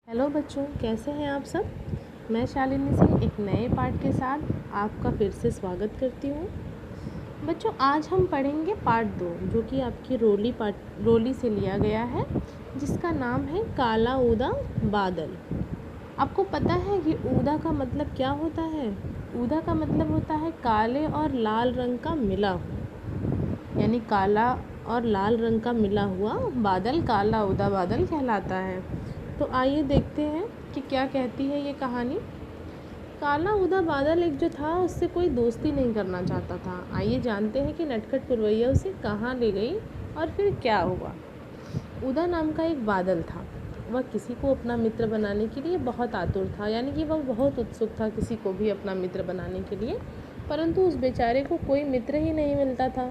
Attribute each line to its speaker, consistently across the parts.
Speaker 1: Hello बच्चों, कैसे हैं आप सब। मैं शालिनी सिंह एक नए पाठ के साथ आपका फिर से स्वागत करती हूँ। बच्चों, आज हम पढ़ेंगे पाठ 2, जो कि आपकी रोली से लिया गया है, जिसका नाम है काला ऊदा बादल। आपको पता है कि ऊदा का मतलब क्या होता है। ऊदा का मतलब होता है काले और लाल रंग का मिला हुआ, यानी काला और लाल रंग का मिला हुआ बादल काला ऊदा बादल कहलाता है। तो आइए देखते हैं कि क्या कहती है ये कहानी। काला ऊदा बादल एक जो था, उससे कोई दोस्ती नहीं करना चाहता था। आइए जानते हैं कि नटखट पुरवैया उसे कहाँ ले गई और फिर क्या हुआ। ऊदा नाम का एक बादल था। वह किसी को अपना मित्र बनाने के लिए बहुत आतुर था, यानी कि वह बहुत उत्सुक था किसी को भी अपना मित्र बनाने के लिए, परंतु उस बेचारे को कोई मित्र ही नहीं मिलता था।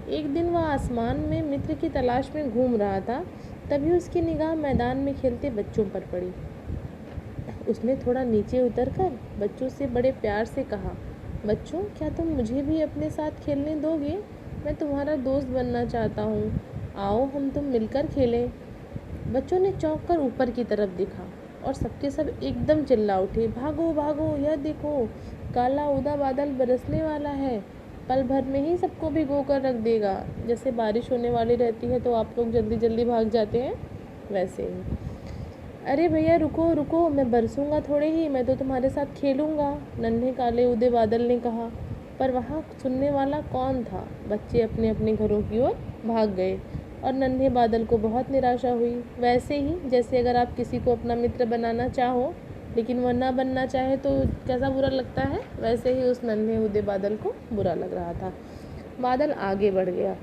Speaker 1: एक दिन वह आसमान में मित्र की तलाश में घूम रहा था, तभी उसकी निगाह मैदान में खेलते बच्चों पर पड़ी। उसने थोड़ा नीचे उतरकर बच्चों से बड़े प्यार से कहा, बच्चों, क्या तुम मुझे भी अपने साथ खेलने दोगे? मैं तुम्हारा दोस्त बनना चाहता हूँ। आओ हम तुम मिलकर खेलें। बच्चों ने चौंक कर ऊपर की तरफ देखा और सबके सब एकदम चिल्ला उठे, भागो भागो, यह देखो, काला ऊदा बादल बरसने वाला है। पल भर में ही सबको भिगो कर रख देगा। जैसे बारिश होने वाली रहती है तो आप लोग जल्दी जल्दी भाग जाते हैं, वैसे ही। अरे भैया, रुको रुको, मैं बरसूंगा थोड़े ही, मैं तो तुम्हारे साथ खेलूंगा, नन्हे काले ऊदे बादल ने कहा। पर वहाँ सुनने वाला कौन था। बच्चे अपने अपने घरों की ओर भाग गए और नन्हे बादल को बहुत निराशा हुई। वैसे ही जैसे अगर आप किसी को अपना मित्र बनाना चाहो लेकिन वह ना बनना चाहे तो कैसा बुरा लगता है, वैसे ही उस नन्हे ऊदे बादल को बुरा लग रहा था। बादल आगे बढ़ गया।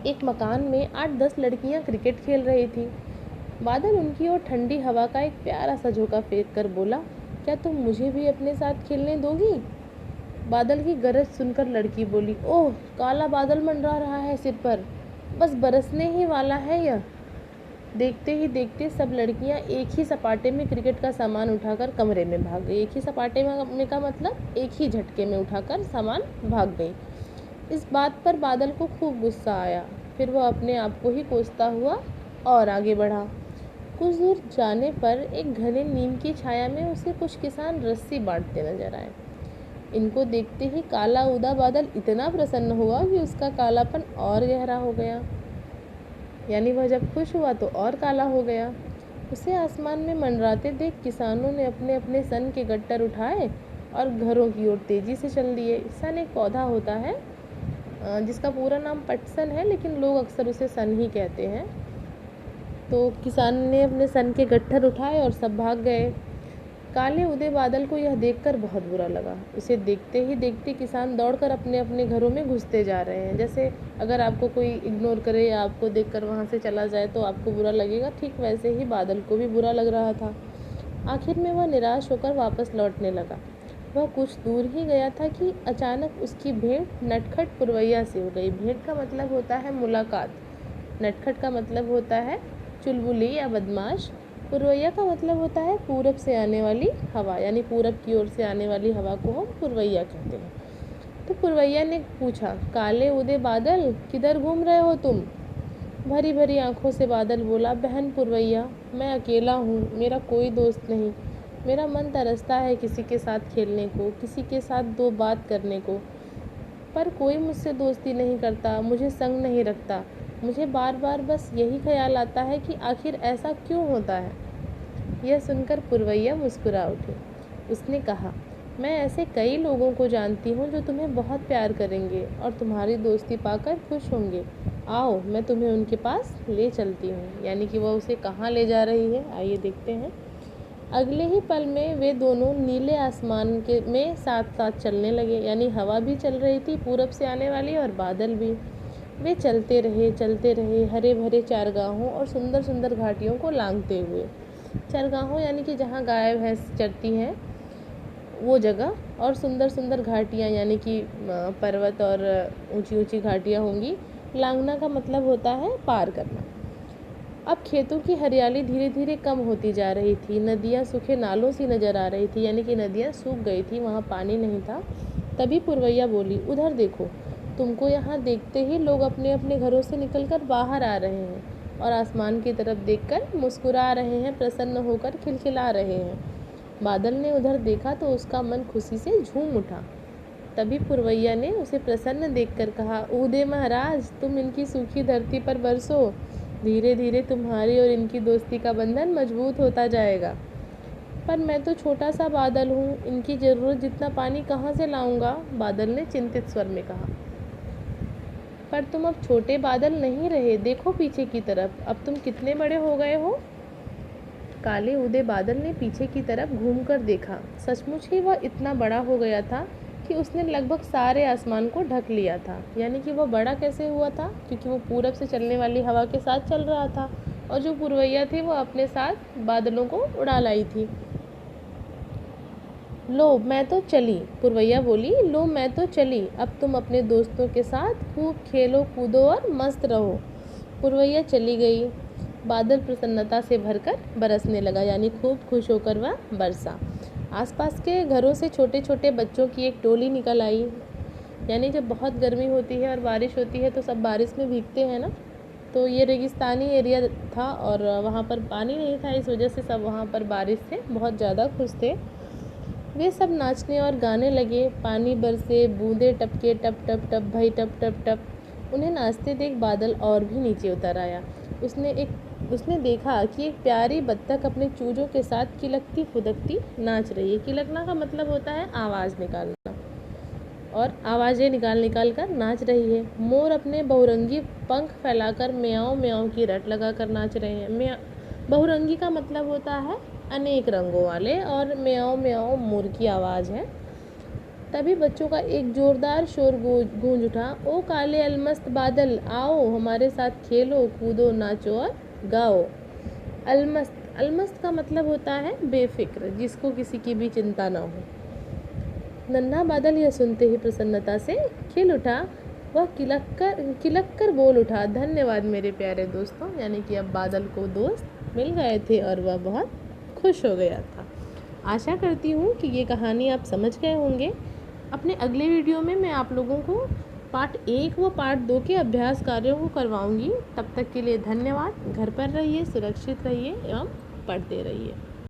Speaker 1: एक मकान में 8-10 लड़कियां क्रिकेट खेल रही थी। बादल उनकी ओर ठंडी हवा का एक प्यारा सा झोंका फेंक कर बोला, क्या तुम मुझे भी अपने साथ खेलने दोगी? बादल की गरज सुनकर लड़की बोली, ओह, काला बादल मंडरा रहा है सिर पर, बस बरसने ही वाला है यह। देखते ही देखते सब लड़कियां एक ही सपाटे में क्रिकेट का सामान उठाकर कमरे में भाग गई। एक ही सपाटे में का मतलब एक ही झटके में उठाकर सामान भाग गई। इस बात पर बादल को खूब गुस्सा आया। फिर वह अपने आप को ही कोसता हुआ और आगे बढ़ा। कुछ दूर जाने पर एक घने नीम की छाया में उसे कुछ किसान रस्सी बांटते नजर आए। इनको देखते ही काला ऊदा बादल इतना प्रसन्न हुआ कि उसका कालापन और गहरा हो गया, यानी वह जब खुश हुआ तो और काला हो गया। उसे आसमान में मंडराते देख किसानों ने अपने अपने सन के गट्टर उठाए और घरों की ओर तेजी से चल दिए। सन एक पौधा होता है जिसका पूरा नाम पटसन है, लेकिन लोग अक्सर उसे सन ही कहते हैं। तो किसान ने अपने सन के गट्ठर उठाए और सब भाग गए। काले उदय बादल को यह देखकर बहुत बुरा लगा। उसे देखते ही देखते किसान दौड़कर अपने अपने घरों में घुसते जा रहे हैं। जैसे अगर आपको कोई इग्नोर करे या आपको देखकर वहाँ से चला जाए तो आपको बुरा लगेगा, ठीक वैसे ही बादल को भी बुरा लग रहा था। आखिर में वह निराश होकर वापस लौटने लगा। वह कुछ दूर ही गया था कि अचानक उसकी भेंट नटखट पुरवैया से हो गई। भेंट का मतलब होता है मुलाकात, नटखट का मतलब होता है चुलबुली या बदमाश, पुरवैया का मतलब होता है पूरब से आने वाली हवा, यानी पूरब की ओर से आने वाली हवा को हम पुरवैया कहते हैं। तो पुरवैया ने पूछा, काले उदय बादल, किधर घूम रहे हो तुम? भरी भरी आंखों से बादल बोला, बहन पुरवैया, मैं अकेला हूँ, मेरा कोई दोस्त नहीं। मेरा मन तरसता है किसी के साथ खेलने को, किसी के साथ दो बात करने को, पर कोई मुझसे दोस्ती नहीं करता, मुझे संग नहीं रखता। मुझे बार बार बस यही ख्याल आता है कि आखिर ऐसा क्यों होता है। यह सुनकर पुरवैया मुस्कुरा उठी। उसने कहा, मैं ऐसे कई लोगों को जानती हूँ जो तुम्हें बहुत प्यार करेंगे और तुम्हारी दोस्ती पाकर खुश होंगे। आओ, मैं तुम्हें उनके पास ले चलती हूँ। यानी कि वह उसे कहाँ ले जा रही है, आइए देखते हैं। अगले ही पल में वे दोनों नीले आसमान के में साथ साथ चलने लगे, यानी हवा भी चल रही थी पूरब से आने वाली और बादल भी। वे चलते रहे हरे भरे चारगाहों और सुंदर सुंदर घाटियों को लांघते हुए। चारगाहों यानी कि जहाँ गाय भैंस चरती हैं वो जगह, और सुंदर सुंदर घाटियाँ यानी कि पर्वत और ऊंची ऊंची घाटियाँ होंगी। लांघना का मतलब होता है पार करना। अब खेतों की हरियाली धीरे धीरे कम होती जा रही थी। नदियाँ सूखे नालों सी नजर आ रही थी, यानी कि नदियाँ सूख गई थी, वहाँ पानी नहीं था। तभी पुरवैया बोली, उधर देखो, तुमको यहाँ देखते ही लोग अपने अपने घरों से निकलकर बाहर आ रहे हैं। और आसमान की तरफ देखकर मुस्कुरा रहे हैं, प्रसन्न होकर खिलखिला रहे हैं। बादल ने उधर देखा तो उसका मन खुशी से झूम उठा। तभी पुरवैया ने उसे प्रसन्न देखकर कहा, ऊदे महाराज, तुम इनकी सूखी धरती पर बरसो। धीरे धीरे तुम्हारी और इनकी दोस्ती का बंधन मजबूत होता जाएगा। पर मैं तो छोटा सा बादल हूँ, इनकी ज़रूरत जितना पानी कहाँ से लाऊंगा? बादल ने चिंतित स्वर में कहा। पर तुम अब छोटे बादल नहीं रहे, देखो पीछे की तरफ, अब तुम कितने बड़े हो गए हो। काले ऊदे बादल ने पीछे की तरफ घूमकर देखा। सचमुच ही वह इतना बड़ा हो गया था कि उसने लगभग सारे आसमान को ढक लिया था। यानी कि वह बड़ा कैसे हुआ था? क्योंकि वो पूरब से चलने वाली हवा के साथ चल रहा था और जो पुरवैया थी वो अपने साथ बादलों को उड़ा लाई थी। लो मैं तो चली, पुरवैया बोली, लो मैं तो चली, अब तुम अपने दोस्तों के साथ खूब खेलो कूदो और मस्त रहो। पुरवैया चली गई। बादल प्रसन्नता से भरकर बरसने लगा, यानी खूब खुश होकर वह बरसा। आसपास के घरों से छोटे छोटे बच्चों की एक टोली निकल आई। यानी जब बहुत गर्मी होती है और बारिश होती है तो सब बारिश में भीगते हैं ना। तो ये रेगिस्तानी एरिया था और वहाँ पर पानी नहीं था, इस वजह से सब वहाँ पर बारिश से बहुत ज़्यादा खुश थे। वे सब नाचने और गाने लगे। पानी बरसे, बूंदे टपके, टप टप टप भाई टप टप टप। उन्हें नाचते देख बादल और भी नीचे उतर आया। उसने देखा कि एक प्यारी बत्तख अपने चूजों के साथ किलकती फुदकती नाच रही है। किलकना का मतलब होता है आवाज़ निकालना, और आवाज़ें निकाल निकाल कर नाच रही है। मोर अपने बहुरंगी पंख फैलाकर म्याऊं म्याऊं की रट लगा कर नाच रहे हैं। बहुरंगी का मतलब होता है अनेक रंगों वाले, और म्याऊं म्याऊं मोर की आवाज़ है। तभी बच्चों का एक जोरदार शोर गूंज उठा। ओ काले अलमस्त बादल, आओ हमारे साथ खेलो कूदो नाचो और गाओ। अलमस्त, अलमस्त का मतलब होता है बेफिक्र, जिसको किसी की भी चिंता ना हो। नन्हा बादल यह सुनते ही प्रसन्नता से खिल उठा। वह किलक कर बोल उठा, धन्यवाद मेरे प्यारे दोस्तों। यानी कि अब बादल को दोस्त मिल गए थे और वह बहुत खुश हो गया था। आशा करती हूँ कि ये कहानी आप समझ गए होंगे। अपने अगले वीडियो में मैं आप लोगों को पार्ट 1 व पार्ट 2 के अभ्यास कार्यों को करवाऊँगी। तब तक के लिए धन्यवाद। घर पर रहिए, सुरक्षित रहिए एवं पढ़ते रहिए।